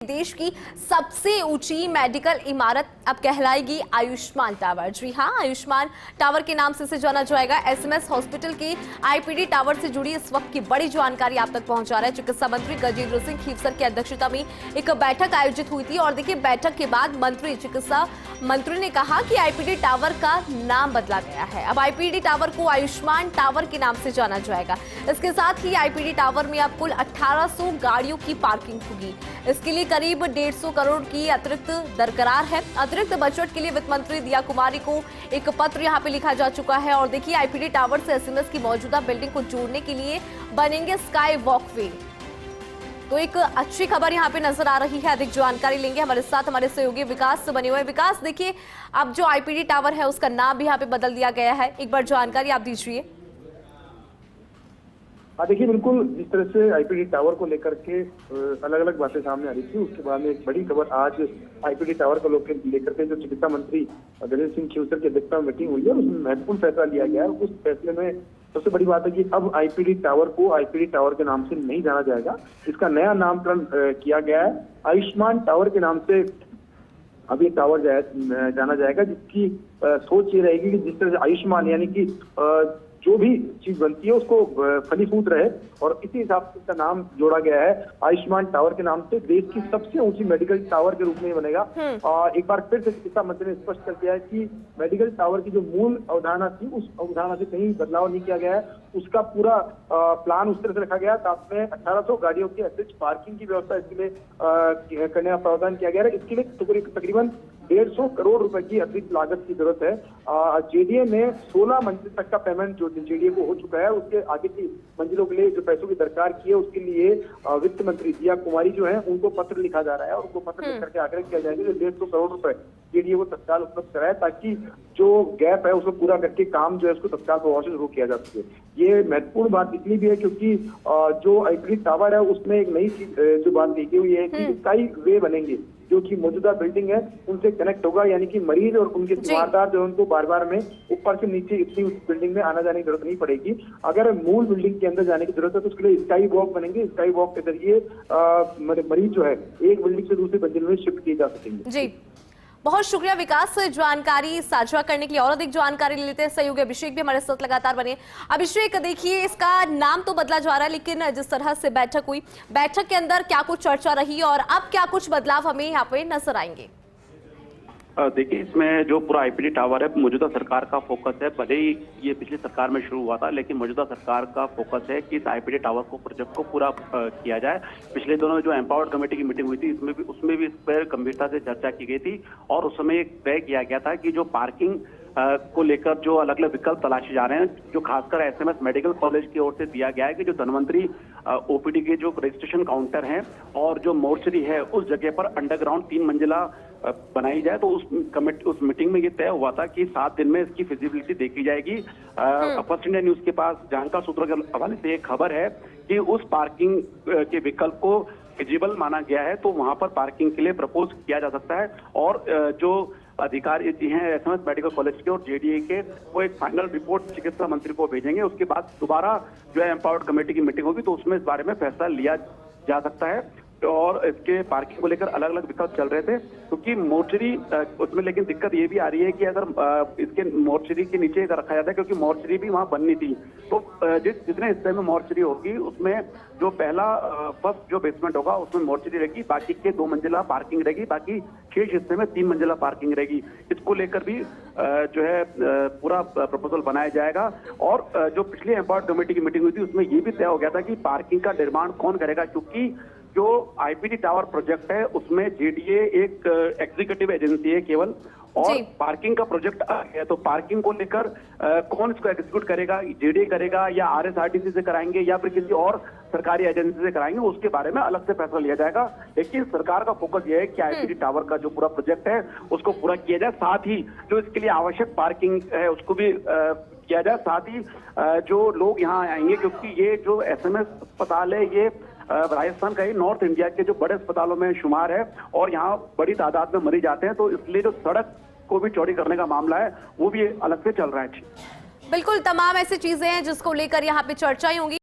देश की सबसे ऊंची मेडिकल इमारत अब कहलाएगी आयुष्मान टावर। जी हां, आयुष्मान टावर के नाम से इसे जाना जाएगा। एसएमएस हॉस्पिटल के आईपीडी टावर से जुड़ी इस वक्त की बड़ी जानकारी आप तक पहुंचा रहा है। चिकित्सा मंत्री गजेंद्र सिंह खीवसर की अध्यक्षता में एक बैठक आयोजित हुई थी और देखिए, बैठक के बाद चिकित्सा मंत्री ने कहा कि आईपीडी टावर का नाम बदला गया है। अब आईपीडी टावर को आयुष्मान टावर के नाम से जाना जाएगा। इसके साथ ही आईपीडी टावर में अब कुल 1800 गाड़ियों की पार्किंग होगी। इसके लिए करीब 150 करोड़ की अतिरिक्त दरकार है। अतिरिक्त बजट के लिए वित्त मंत्री दिया कुमारी को एक पत्र यहां पे लिखा जा चुका है। और देखिए, आईपीडी टावर से एसएमएस की मौजूदा बिल्डिंग को जोड़ने के लिए बनेंगे स्काई वॉकवे। तो एक अच्छी खबर यहां पे नजर आ रही है। अधिक जानकारी लेंगे, हमारे साथ हमारे सहयोगी विकास बने हुए। विकास, देखिए, अब जो आईपीडी टावर है उसका नाम भी यहाँ पे बदल दिया गया है। एक बार जानकारी आप दीजिए। देखिए, बिल्कुल जिस तरह से आईपीडी टावर को लेकर के अलग अलग बातें सामने आ रही थी, उसके बाद में एक बड़ी खबर आज आईपीडी टावर को लेकर के जो चिकित्सा मंत्री गजेंद्र सिंह खीवसर की अध्यक्षता में मीटिंग हुई है, उसमें महत्वपूर्ण फैसला लिया गया है। उस फैसले में सबसे बड़ी बात है कि अब आईपीडी टावर को आईपीडी टावर के नाम से नहीं जाना जाएगा। इसका नया नामकरण किया गया है, आयुष्मान टावर के नाम से अब ये टावर जाना जाएगा, जिसकी सोच ये रहेगी कि जिस तरह से आयुष्मान यानी कि जो भी चीज बनती है उसको फलीभूत रहे, और इसी हिसाब से इसका नाम जोड़ा गया है आयुष्मान टावर के नाम से। देश की सबसे ऊंची मेडिकल टावर के रूप में बनेगा। और एक बार फिर से चिकित्सा मंत्री ने स्पष्ट कर दिया है कि मेडिकल टावर की जो मूल अवधारणा थी, उस अवधारणा से कहीं बदलाव नहीं किया गया है। उसका पूरा प्लान उस तरह से रखा गया, साथ में 1800 गाड़ियों की अतिरिक्त पार्किंग की व्यवस्था इसके लिए करने का प्रावधान किया गया है। इसके लिए तकरीबन 150 करोड़ रुपए की अतिरिक्त लागत की जरूरत है। जेडीए में 16 मंजिल तक का पेमेंट जो जेडीए को हो चुका है, उसके आगे की मंजिलों के लिए जो पैसों की दरकार की है, उसके लिए वित्त मंत्री दिया कुमारी जो है, उनको पत्र लिखा जा रहा है और उनको पत्र लिख करके आग्रह किया जाएगा कि 150 करोड़ रुपए जेडीए को तत्काल उपलब्ध कराए, ताकि जो गैप है उसको पूरा करके काम जो है उसको तत्काल प्रभाव से शुरू किया जा सके। ये महत्वपूर्ण बात इसलिए भी है क्योंकि जो आईपीडी टावर है उसमें एक नई चीज जो बात देखी हुई है कि स्काई वे बनेंगे, जो कि मौजूदा बिल्डिंग है उनसे कनेक्ट होगा, यानी कि मरीज और उनके तीमारदार जो उनको बार बार में ऊपर से नीचे इतनी उस बिल्डिंग में आना जाने की जरूरत नहीं पड़ेगी। अगर मूल बिल्डिंग के अंदर जाने की जरूरत है तो उसके लिए स्काई वॉक बनेंगे। स्काई वॉक के जरिए मरीज जो है एक बिल्डिंग से दूसरी बिल्डिंग में शिफ्ट किए जा सकेंगे। जी, बहुत शुक्रिया विकास, जानकारी साझा करने के लिए। और अधिक जानकारी ले लेते हैं, सहयोगी अभिषेक भी हमारे साथ लगातार बने। अभिषेक, देखिए, इसका नाम तो बदला जा रहा है, लेकिन जिस तरह से बैठक हुई, बैठक के अंदर क्या कुछ चर्चा रही और अब क्या कुछ बदलाव हमें यहाँ पे नजर आएंगे? देखिए, इसमें जो पूरा आईपीडी टावर है, मौजूदा सरकार का फोकस है। भले ही ये पिछली सरकार में शुरू हुआ था, लेकिन मौजूदा सरकार का फोकस है कि इस आईपीडी टावर को प्रोजेक्ट को पूरा किया जाए। पिछले दिनों जो एम्पावर्ड कमेटी की मीटिंग हुई थी, उसमें भी इस पर गंभीरता से चर्चा की गई थी और उस समय तय किया गया था कि जो पार्किंग को लेकर जो अलग अलग विकल्प तलाशे जा रहे हैं, जो खासकर एसएमएस मेडिकल कॉलेज की ओर से दिया गया है कि जो धनवंतरी ओपीडी के जो रजिस्ट्रेशन काउंटर हैं और जो मोर्चरी है, उस जगह पर अंडरग्राउंड 3 मंजिला बनाई जाए। तो उस मीटिंग में ये तय हुआ था कि 7 दिन में इसकी फिजिबिलिटी देखी जाएगी। फर्स्ट इंडिया न्यूज के पास जानकार सूत्रों के हवाले से एक खबर है कि उस पार्किंग के विकल्प को फिजिबल माना गया है, तो वहां पर पार्किंग के लिए प्रपोज किया जा सकता है। और जो अधिकारी जी हैं एसएमएस मेडिकल कॉलेज के और जेडीए के, वो एक फाइनल रिपोर्ट चिकित्सा मंत्री को भेजेंगे। उसके बाद दोबारा जो है एम्पावर्ड कमेटी की मीटिंग होगी, तो उसमें इस बारे में फैसला लिया जा सकता है। और इसके पार्किंग को लेकर अलग अलग विकल्प चल रहे थे, क्योंकि मोर्चरी उसमें, लेकिन दिक्कत ये भी आ रही है कि अगर इसके मोर्चरी के नीचे रखा जाता है, क्योंकि मोर्चरी भी वहां बननी थी, तो जितने हिस्से में मोर्चरी होगी उसमें जो पहला फर्स्ट जो बेसमेंट होगा उसमें मोर्चरी रहेगी, बाकी के 2 मंजिला पार्किंग रहेगी, बाकी शेष हिस्से में 3 मंजिला पार्किंग रहेगी। इसको लेकर भी जो है पूरा प्रपोजल बनाया जाएगा। और जो पिछली एम्पावर्ड कमेटी की मीटिंग हुई थी, उसमें ये भी तय हो गया था कि पार्किंग का निर्माण कौन करेगा, क्योंकि जो आईपीडी टावर प्रोजेक्ट है उसमें जेडीए एक एग्जीक्यूटिव एजेंसी है केवल, और पार्किंग का प्रोजेक्ट है। तो पार्किंग को लेकर कौन इसको एग्जीक्यूट करेगा, जेडीए करेगा या आरएसआरटीसी से कराएंगे या फिर किसी और सरकारी एजेंसी से कराएंगे, उसके बारे में अलग से फैसला लिया जाएगा। लेकिन सरकार का फोकस यह है कि आईपीडी टावर का जो पूरा प्रोजेक्ट है उसको पूरा किया जाए, साथ ही जो इसके लिए आवश्यक पार्किंग है उसको भी किया जाए। साथ ही जो लोग यहाँ आएंगे, क्योंकि ये जो एसएमएस अस्पताल है, ये राजस्थान का ही नॉर्थ इंडिया के जो बड़े अस्पतालों में शुमार है और यहाँ बड़ी तादाद में मरीज आते हैं, तो इसलिए जो सड़क को भी चौड़ी करने का मामला है वो भी अलग से चल रहा है। बिल्कुल, तमाम ऐसी चीजें हैं जिसको लेकर यहाँ पे चर्चाएं होंगी।